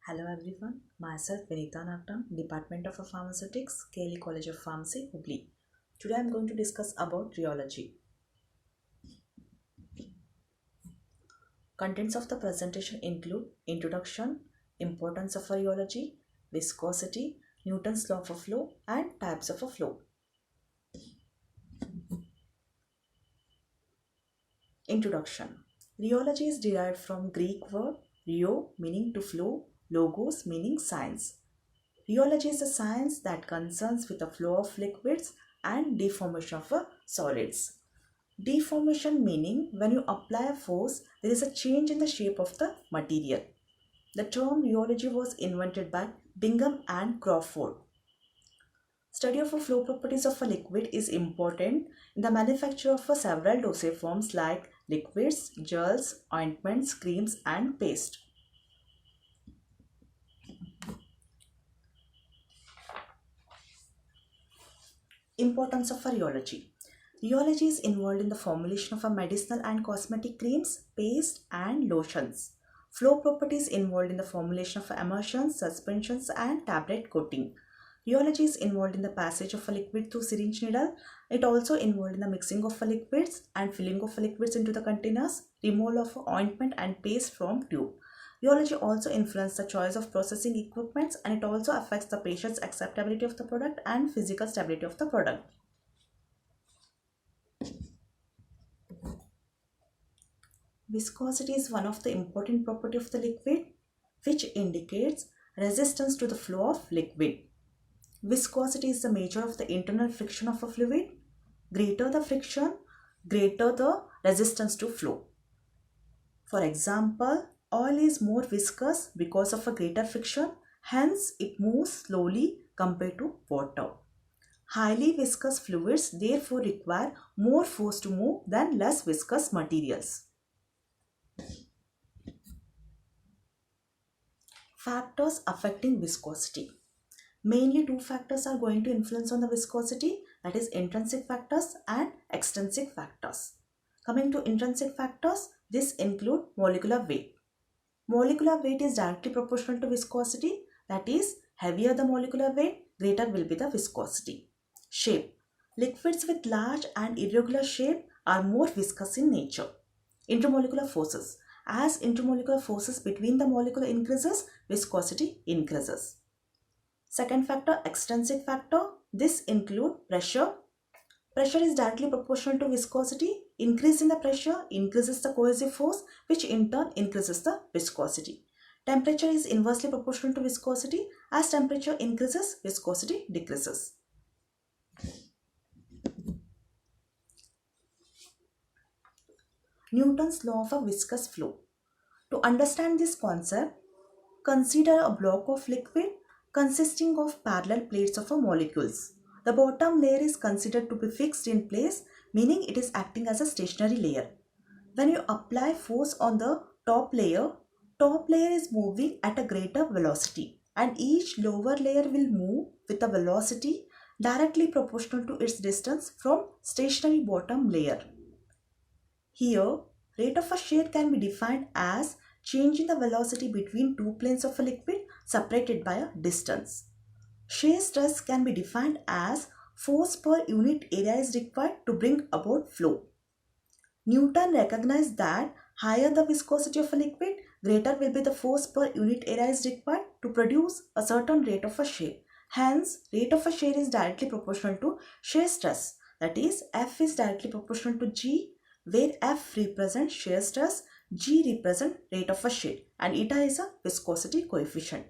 Hello everyone, myself Vinita Nagtam, Department of Pharmaceutics, KLE College of Pharmacy, Hubli. Today I am going to discuss about rheology. Contents of the presentation include introduction, importance of rheology, viscosity, Newton's law of a flow, and types of a flow. Introduction. Rheology is derived from Greek word rheo meaning to flow, logos meaning science. Rheology is a science that concerns with the flow of liquids and deformation of solids. Deformation meaning when you apply a force, there is a change in the shape of the material. The term rheology was invented by Bingham and Crawford. Study of the flow properties of a liquid is important in the manufacture of several dosage forms like liquids, gels, ointments, creams, and paste. Importance of rheology. Rheology is involved in the formulation of medicinal and cosmetic creams, paste, and lotions. Flow properties involved in the formulation of emulsions, suspensions, and tablet coating. Rheology is involved in the passage of a liquid through syringe needle. It also involved in the mixing of liquids and filling of liquids into the containers, removal of ointment and paste from tube. Rheology also influences the choice of processing equipments, and it also affects the patient's acceptability of the product and physical stability of the product. Viscosity is one of the important property of the liquid which indicates resistance to the flow of liquid. Viscosity is the measure of the internal friction of a fluid. Greater the friction, greater the resistance to flow. For example, oil is more viscous because of a greater friction, hence it moves slowly compared to water. Highly viscous fluids therefore require more force to move than less viscous materials. Factors affecting viscosity. Mainly two factors are going to influence on the viscosity, that is intrinsic factors and extrinsic factors. Coming to intrinsic factors, this include molecular weight. Molecular weight is directly proportional to viscosity, that is heavier the molecular weight, greater will be the viscosity. Shape. Liquids with large and irregular shape are more viscous in nature. Intermolecular forces. As intermolecular forces between the molecule increases, viscosity increases. Second factor, extrinsic factor. This include pressure. Pressure is directly proportional to viscosity. Increase in the pressure increases the cohesive force, which in turn increases the viscosity. Temperature is inversely proportional to viscosity. As temperature increases, viscosity decreases. Newton's law of a viscous flow. To understand this concept, consider a block of liquid consisting of parallel plates of molecules. The bottom layer is considered to be fixed in place, meaning it is acting as a stationary layer. When you apply force on the top layer is moving at a greater velocity, and each lower layer will move with a velocity directly proportional to its distance from stationary bottom layer. Here, rate of a shear can be defined as change in the velocity between two planes of a liquid separated by a distance. Shear stress can be defined as force per unit area is required to bring about flow. Newton recognized that higher the viscosity of a liquid, greater will be the force per unit area is required to produce a certain rate of a shear. Hence, rate of a shear is directly proportional to shear stress. That is, F is directly proportional to G, where F represents shear stress, G represents rate of a shear, and eta is a viscosity coefficient.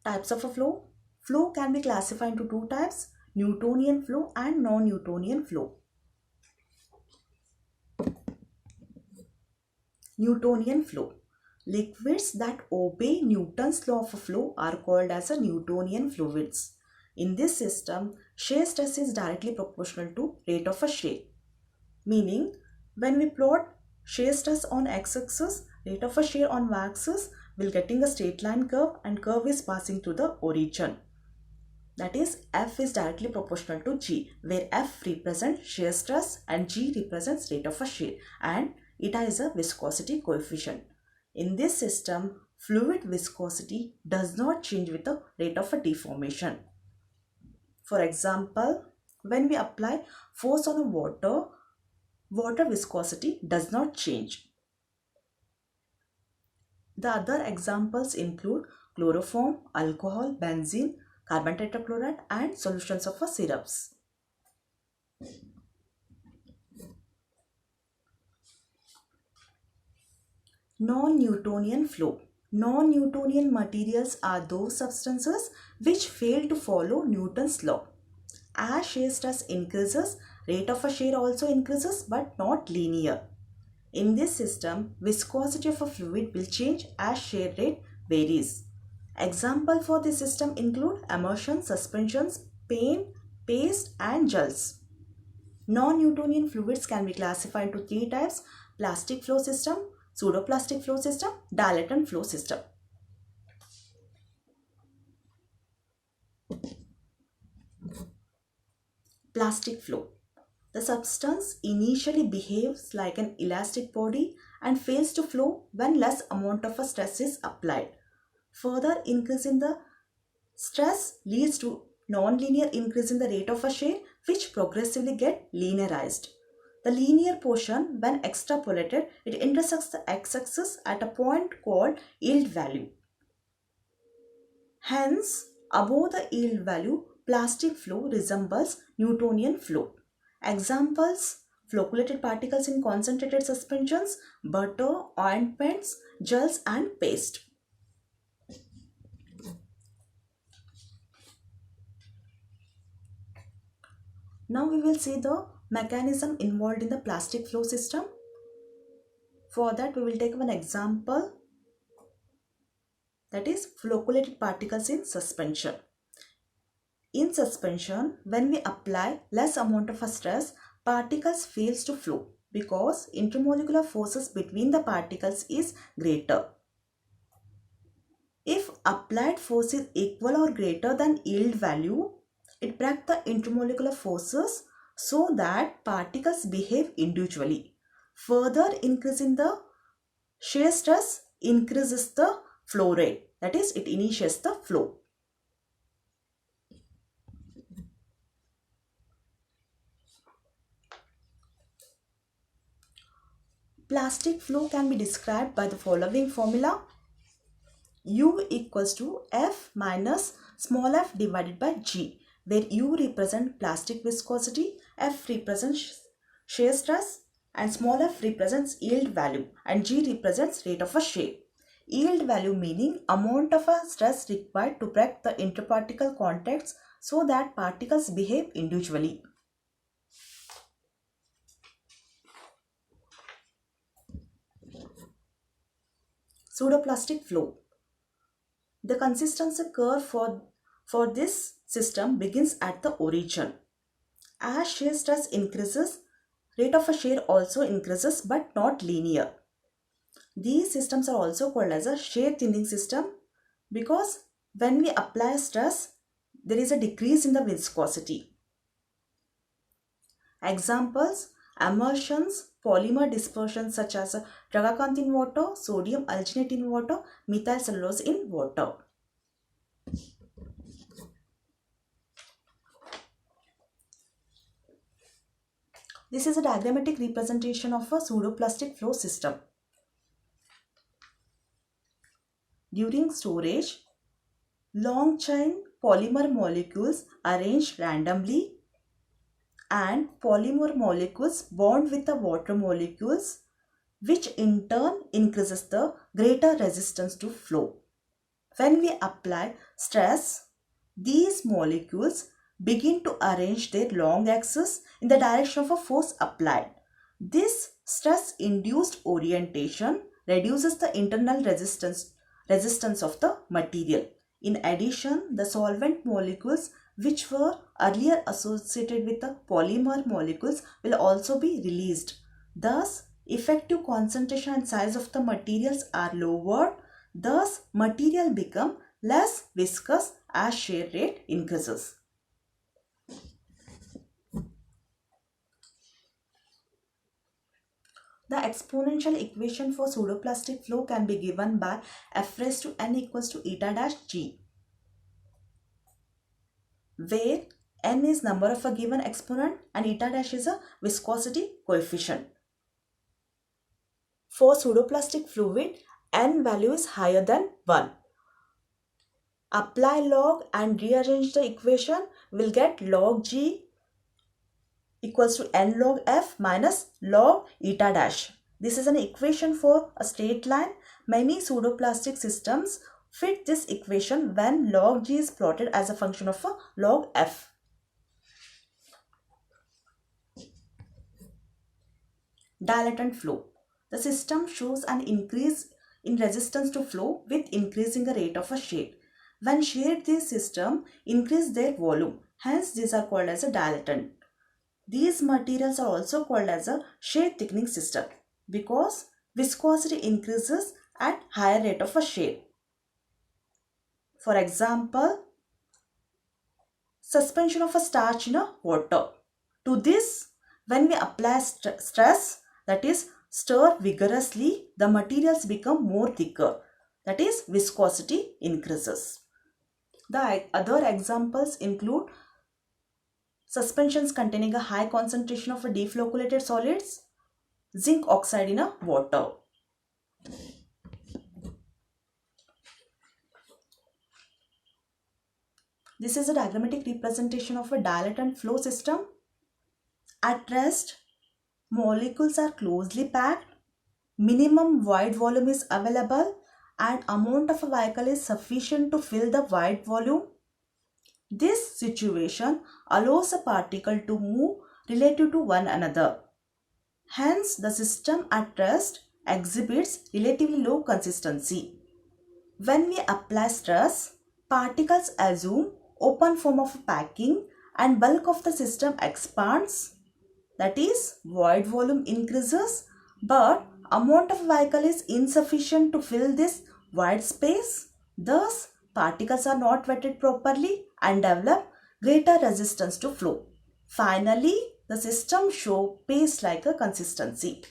Types of a flow. Flow can be classified into two types, Newtonian flow and non-Newtonian flow. Newtonian flow. Liquids that obey Newton's law of flow are called as a Newtonian fluids. In this system, shear stress is directly proportional to rate of a shear. Meaning, when we plot shear stress on x-axis, rate of a shear on y-axis, we'll getting a straight line curve, and curve is passing through the origin. That is, F is directly proportional to G, where F represents shear stress and G represents rate of a shear, and Eta is a viscosity coefficient. In this system, fluid viscosity does not change with the rate of a deformation. For example, when we apply force on a water viscosity does not change. The other examples include chloroform, alcohol, benzene, carbon tetrachloride and solutions of syrups. Non-Newtonian flow. Non-Newtonian materials are those substances which fail to follow Newton's law. As shear stress increases, rate of a shear also increases but not linear. In this system, viscosity of a fluid will change as shear rate varies. Examples for this system include emulsions, suspensions, paint, paste and gels. Non-Newtonian fluids can be classified into three types: plastic flow system, pseudoplastic flow system, dilatant flow system. Plastic flow. The substance initially behaves like an elastic body and fails to flow when less amount of a stress is applied. Further increase in the stress leads to non-linear increase in the rate of a shear, which progressively get linearized. The linear portion, when extrapolated, it intersects the x-axis at a point called yield value. Hence, above the yield value, plastic flow resembles Newtonian flow. Examples: flocculated particles in concentrated suspensions, butter, ointments, gels and paste. Now we will see the mechanism involved in the plastic flow system. For that we will take one example, that is flocculated particles in suspension. In suspension, when we apply less amount of a stress, particles fails to flow because intermolecular forces between the particles is greater. If applied force is equal or greater than yield value, it breaks the intermolecular forces so that particles behave individually. Further increase in the shear stress increases the flow rate, that is, it initiates the flow. Plastic flow can be described by the following formula: U equals to F minus small f divided by G, where U represents plastic viscosity, F represents shear stress, and small f represents yield value, and G represents rate of a shear. Yield value meaning amount of a stress required to break the interparticle contacts so that particles behave individually. Pseudoplastic flow. The consistency curve for this system begins at the origin. As shear stress increases, rate of a shear also increases but not linear. These systems are also called as a shear thinning system because when we apply stress, there is a decrease in the viscosity. Examples: emulsions, polymer dispersions such as tragacanth in water, sodium alginate in water, methyl cellulose in water. This is a diagrammatic representation of a pseudoplastic flow system. During storage, long chain polymer molecules arranged randomly and polymer molecules bond with the water molecules, which in turn increases the greater resistance to flow. When we apply stress, these molecules begin to arrange their long axis in the direction of a force applied. This stress-induced orientation reduces the internal resistance of the material. In addition, the solvent molecules which were earlier associated with the polymer molecules will also be released. Thus, effective concentration and size of the materials are lowered. Thus, material become less viscous as shear rate increases. The exponential equation for pseudoplastic flow can be given by f raised to n equals to eta dash g, where n is number of a given exponent and eta dash is a viscosity coefficient. For pseudoplastic fluid, n value is higher than 1. Apply log and rearrange the equation, will get log g equals to n log f minus log eta dash. This is an equation for a straight line. Many pseudoplastic systems fit this equation when log g is plotted as a function of a log f. Dilatant flow. The system shows an increase in resistance to flow with increasing the rate of a shade. When shade this system increase their volume, hence these are called as a dilatant. These materials are also called as a shade thickening system because viscosity increases at higher rate of a shade. For example, suspension of a starch in a water. To this, when we apply stress, that is stir vigorously, the materials become more thicker, that is viscosity increases. The other examples include suspensions containing a high concentration of a deflocculated solids, zinc oxide in a water. This is a diagrammatic representation of a dilatant flow system. At rest, molecules are closely packed, minimum void volume is available and amount of a vehicle is sufficient to fill the void volume. This situation allows a particle to move relative to one another. Hence, the system at rest exhibits relatively low consistency. When we apply stress, particles assume open form of packing and bulk of the system expands. That is, void volume increases, but amount of vehicle is insufficient to fill this void space. Thus, particles are not wetted properly and develop greater resistance to flow. Finally, the system shows paste-like a consistency.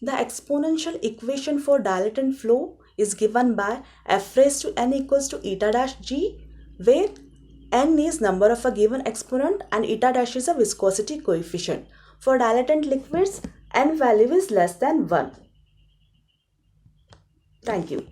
The exponential equation for dilatant flow is given by f raised to n equals to eta dash g, where n is number of a given exponent and eta dash is a viscosity coefficient. For dilatant liquids, n value is less than 1. Thank you.